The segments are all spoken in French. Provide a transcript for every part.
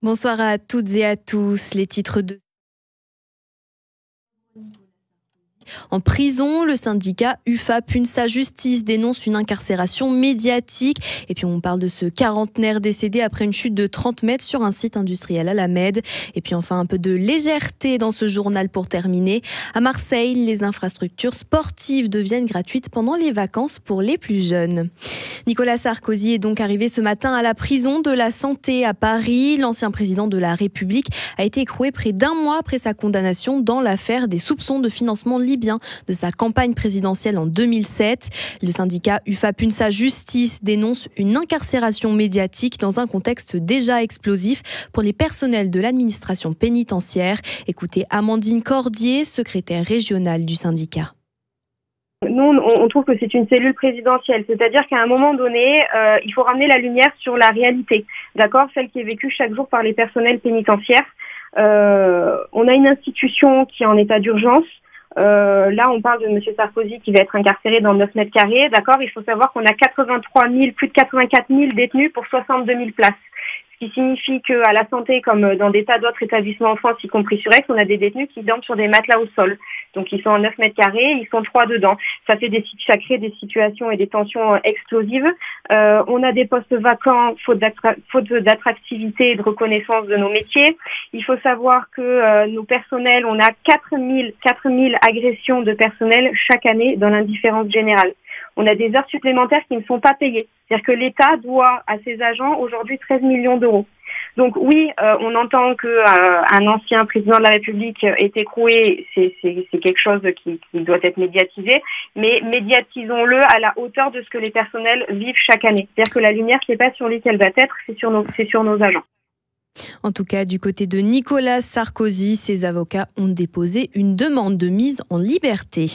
Bonsoir à toutes et à tous. Les titres de... En prison, le syndicat UFA-PUNSA Justice dénonce une incarcération médiatique. Et puis on parle de ce quarantenaire décédé après une chute de 30 mètres sur un site industriel à la Med. Et puis enfin un peu de légèreté dans ce journal pour terminer. À Marseille, les infrastructures sportives deviennent gratuites pendant les vacances pour les plus jeunes. Nicolas Sarkozy est donc arrivé ce matin à la prison de la Santé à Paris. L'ancien président de la République a été écroué près d'un mois après sa condamnation dans l'affaire des soupçons de financement libyen de sa campagne présidentielle en 2007. Le syndicat UFA-PUNSA Justice dénonce une incarcération médiatique dans un contexte déjà explosif pour les personnels de l'administration pénitentiaire. Écoutez Amandine Cordier, secrétaire régionale du syndicat. Nous, on trouve que c'est une cellule présidentielle, c'est-à-dire qu'à un moment donné, il faut ramener la lumière sur la réalité, d'accord, celle qui est vécue chaque jour par les personnels pénitentiaires. On a une institution qui est en état d'urgence. Là, on parle de M. Sarkozy qui va être incarcéré dans 9 mètres carrés, d'accord. Il faut savoir qu'on a plus de 84 000 détenus pour 62 000 places. Ce qui signifie qu'à la Santé, comme dans des tas d'autres établissements en France, y compris sur Aix, on a des détenus qui dorment sur des matelas au sol. Donc ils sont en 9 mètres carrés, ils sont 3 dedans. Ça crée des situations et des tensions explosives. On a des postes vacants, faute d'attractivité et de reconnaissance de nos métiers. Il faut savoir que nos personnels, on a 4 000 agressions de personnel chaque année dans l'indifférence générale. On a des heures supplémentaires qui ne sont pas payées. C'est-à-dire que l'État doit à ses agents aujourd'hui 13 millions d'euros. Donc oui, on entend qu'un ancien président de la République est écroué, c'est quelque chose qui doit être médiatisé, mais médiatisons-le à la hauteur de ce que les personnels vivent chaque année. C'est-à-dire que la lumière qui n'est pas sur lui qu'elle va être, c'est sur nos agents. En tout cas, du côté de Nicolas Sarkozy, ses avocats ont déposé une demande de mise en liberté.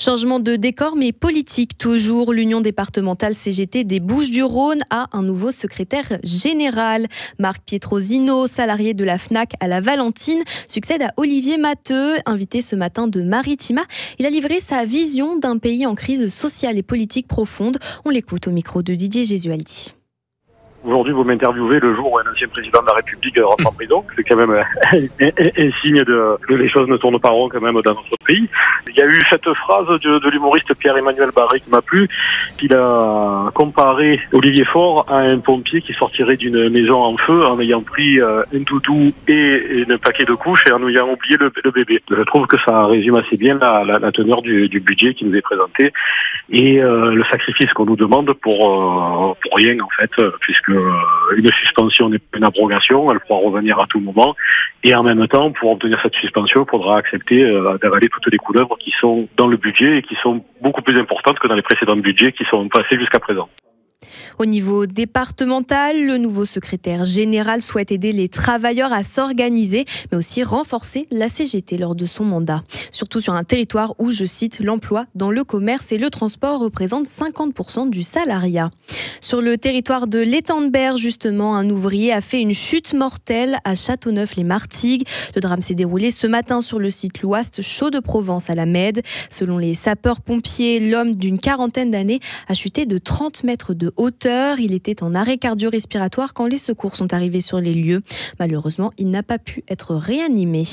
Changement de décor, mais politique toujours. L'Union départementale CGT des Bouches-du-Rhône a un nouveau secrétaire général. Marc Pietrosino, salarié de la FNAC à la Valentine, succède à Olivier Matteux, invité ce matin de Maritima. Il a livré sa vision d'un pays en crise sociale et politique profonde. On l'écoute au micro de Didier Gesualdi. Aujourd'hui, vous m'interviewez le jour où un ancien président de la République rentre en prison. C'est quand même un signe que les choses ne tournent pas rond quand même dans notre pays. Il y a eu cette phrase de l'humoriste Pierre-Emmanuel Barré qui m'a plu. Il a comparé Olivier Faure à un pompier qui sortirait d'une maison en feu en ayant pris un doudou et un paquet de couches et en ayant oublié le bébé. Je trouve que ça résume assez bien la teneur du budget qui nous est présenté et le sacrifice qu'on nous demande pour rien en fait, puisque une suspension n'est pas une abrogation, elle pourra revenir à tout moment. Et en même temps, pour obtenir cette suspension, il faudra accepter d'avaler toutes les couleuvres qui sont dans le budget et qui sont beaucoup plus importantes que dans les précédents budgets qui sont passés jusqu'à présent. Au niveau départemental, le nouveau secrétaire général souhaite aider les travailleurs à s'organiser, mais aussi renforcer la CGT lors de son mandat. Surtout sur un territoire où, je cite, l'emploi dans le commerce et le transport représente 50% du salariat. Sur le territoire de l'Étang-de-Berre, justement, un ouvrier a fait une chute mortelle à Châteauneuf-les-Martigues. Le drame s'est déroulé ce matin sur le site L'Ouast, Chaux-de-Provence à la Med. Selon les sapeurs-pompiers, l'homme d'une quarantaine d'années a chuté de 30 mètres de hauteur. Il était en arrêt cardio-respiratoire quand les secours sont arrivés sur les lieux. Malheureusement, il n'a pas pu être réanimé.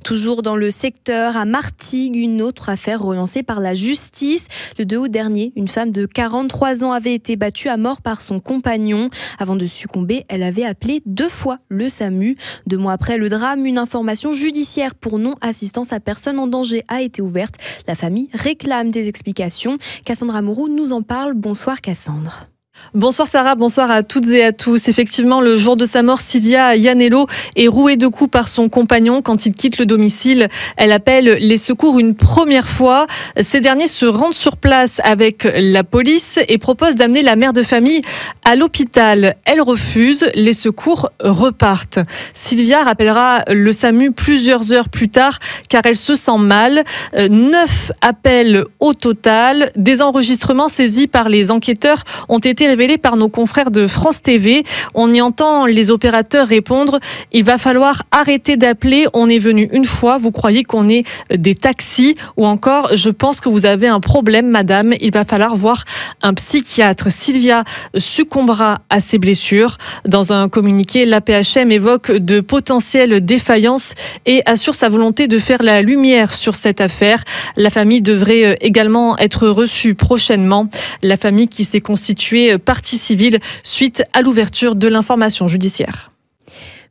Toujours dans le secteur, à Martigues, une autre affaire relancée par la justice. Le 2 août dernier, une femme de 43 ans avait été battue à mort par son compagnon. Avant de succomber, elle avait appelé 2 fois le SAMU. 2 mois après le drame, une information judiciaire pour non-assistance à personne en danger a été ouverte. La famille réclame des explications. Cassandra Moreau nous en parle. Bonsoir Cassandre. Bonsoir Sarah, bonsoir à toutes et à tous. Effectivement, le jour de sa mort, Sylvia Iannello est rouée de coups par son compagnon quand il quitte le domicile. Elle appelle les secours une première fois. Ces derniers se rendent sur place avec la police et proposent d'amener la mère de famille à l'hôpital. Elle refuse, les secours repartent. Sylvia rappellera le SAMU plusieurs heures plus tard car elle se sent mal. 9 appels au total. Des enregistrements saisis par les enquêteurs ont été révélé par nos confrères de France TV. On y entend les opérateurs répondre « Il va falloir arrêter d'appeler, on est venu une fois, vous croyez qu'on est des taxis ?» ou encore « Je pense que vous avez un problème, madame, il va falloir voir un psychiatre. » Sylvia succombera à ses blessures. Dans un communiqué, l'AP-HM évoque de potentielles défaillances et assure sa volonté de faire la lumière sur cette affaire. La famille devrait également être reçue prochainement. La famille qui s'est constituée partie civile suite à l'ouverture de l'information judiciaire.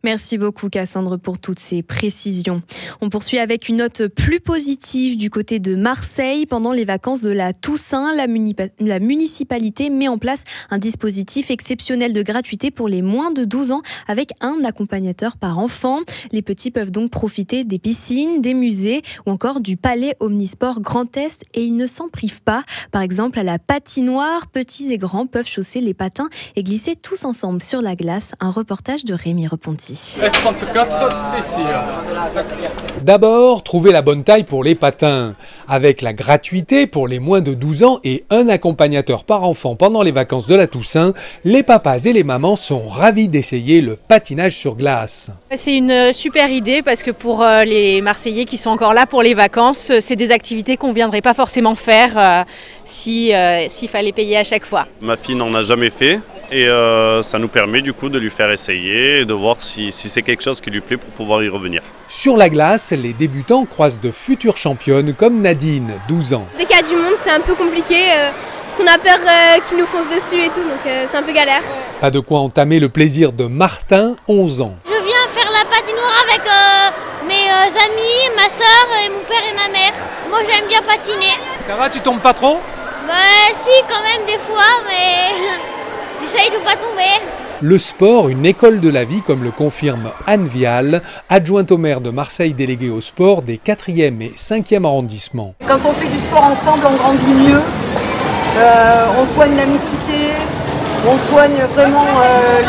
Merci beaucoup Cassandre pour toutes ces précisions. On poursuit avec une note plus positive du côté de Marseille. Pendant les vacances de la Toussaint, la municipalité met en place un dispositif exceptionnel de gratuité pour les moins de 12 ans avec un accompagnateur par enfant. Les petits peuvent donc profiter des piscines, des musées ou encore du palais omnisport Grand Est et ils ne s'en privent pas. Par exemple, à la patinoire, petits et grands peuvent chausser les patins et glisser tous ensemble sur la glace. Un reportage de Rémi Reponti. S34, c'est ici. D'abord, trouver la bonne taille pour les patins. Avec la gratuité pour les moins de 12 ans et un accompagnateur par enfant pendant les vacances de la Toussaint, les papas et les mamans sont ravis d'essayer le patinage sur glace. C'est une super idée parce que pour les Marseillais qui sont encore là pour les vacances, c'est des activités qu'on ne viendrait pas forcément faire s'il fallait payer à chaque fois. Ma fille n'en a jamais fait. Et ça nous permet du coup de lui faire essayer et de voir si c'est quelque chose qui lui plaît pour pouvoir y revenir. Sur la glace, les débutants croisent de futures championnes comme Nadine, 12 ans. Dès qu'il y a du monde, c'est un peu compliqué parce qu'on a peur qu'ils nous foncent dessus et tout, donc c'est un peu galère. Pas de quoi entamer le plaisir de Martin, 11 ans. Je viens faire la patinoire avec mes amis, ma soeur, et mon père et ma mère. Moi j'aime bien patiner. Ça va, tu tombes pas trop? Bah si, quand même des fois, mais... J'essaye de ne pas tomber. Le sport, une école de la vie, comme le confirme Anne Vial, adjointe au maire de Marseille déléguée au sport des 4e et 5e arrondissements. Quand on fait du sport ensemble, on grandit mieux, on soigne l'amitié, on soigne vraiment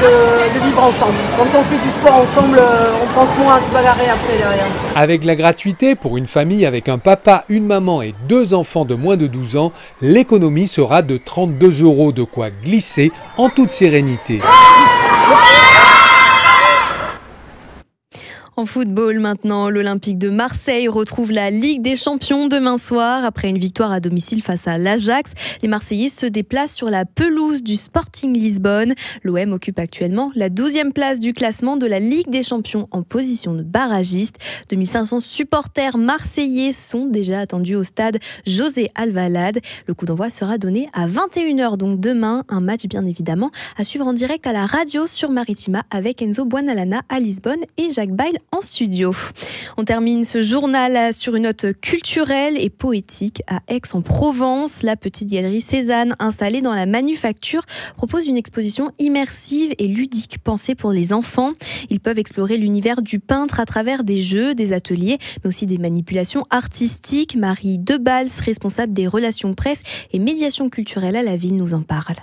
le vivre ensemble. Quand on fait du sport ensemble, on pense moins à se bagarrer après derrière. Avec la gratuité pour une famille avec un papa, une maman et 2 enfants de moins de 12 ans, l'économie sera de 32 €, de quoi glisser en toute sérénité. En football maintenant, l'Olympique de Marseille retrouve la Ligue des Champions demain soir. Après une victoire à domicile face à l'Ajax, les Marseillais se déplacent sur la pelouse du Sporting Lisbonne. L'OM occupe actuellement la 12e place du classement de la Ligue des Champions en position de barragiste. 2500 supporters marseillais sont déjà attendus au stade José Alvalade. Le coup d'envoi sera donné à 21 h, donc demain. Un match bien évidemment à suivre en direct à la radio sur Maritima avec Enzo Buonalana à Lisbonne et Jacques Bail en studio. On termine ce journal sur une note culturelle et poétique à Aix-en-Provence. La petite galerie Cézanne, installée dans la Manufacture, propose une exposition immersive et ludique pensée pour les enfants. Ils peuvent explorer l'univers du peintre à travers des jeux, des ateliers, mais aussi des manipulations artistiques. Marie Debals, responsable des relations presse et médiation culturelle à la ville, nous en parle.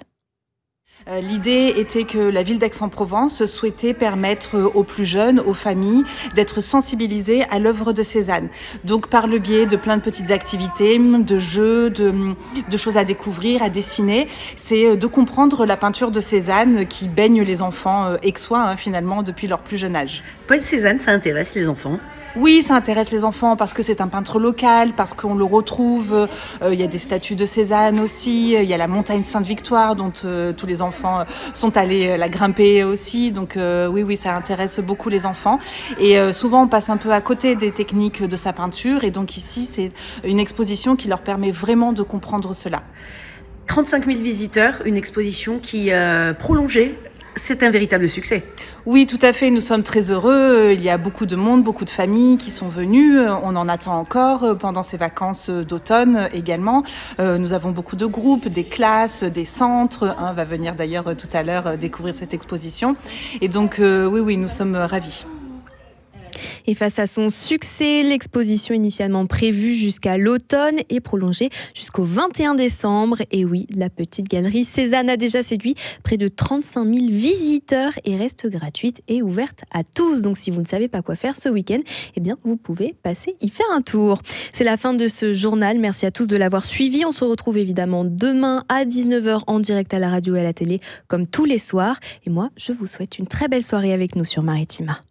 L'idée était que la ville d'Aix-en-Provence souhaitait permettre aux plus jeunes, aux familles, d'être sensibilisées à l'œuvre de Cézanne. Donc par le biais de plein de petites activités, de jeux, de choses à découvrir, à dessiner, c'est de comprendre la peinture de Cézanne qui baigne les enfants aixois finalement depuis leur plus jeune âge. Paul Cézanne, ça intéresse les enfants ? Oui, ça intéresse les enfants parce que c'est un peintre local, parce qu'on le retrouve. Il y a des statues de Cézanne aussi. Il y a la montagne Sainte-Victoire dont tous les enfants sont allés la grimper aussi. Donc oui, ça intéresse beaucoup les enfants. Et souvent, on passe un peu à côté des techniques de sa peinture. Et donc ici, c'est une exposition qui leur permet vraiment de comprendre cela. 35 000 visiteurs, une exposition qui prolongée. C'est un véritable succès. Oui, tout à fait. Nous sommes très heureux. Il y a beaucoup de monde, beaucoup de familles qui sont venues. On en attend encore pendant ces vacances d'automne également. Nous avons beaucoup de groupes, des classes, des centres. Un va venir d'ailleurs tout à l'heure découvrir cette exposition. Et donc, oui, nous sommes ravis. Et face à son succès, l'exposition initialement prévue jusqu'à l'automne est prolongée jusqu'au 21 décembre. Et oui, la petite galerie Cézanne a déjà séduit près de 35 000 visiteurs et reste gratuite et ouverte à tous. Donc si vous ne savez pas quoi faire ce week-end, eh bien vous pouvez passer y faire un tour. C'est la fin de ce journal. Merci à tous de l'avoir suivi. On se retrouve évidemment demain à 19h en direct à la radio et à la télé comme tous les soirs. Et moi, je vous souhaite une très belle soirée avec nous sur Maritima.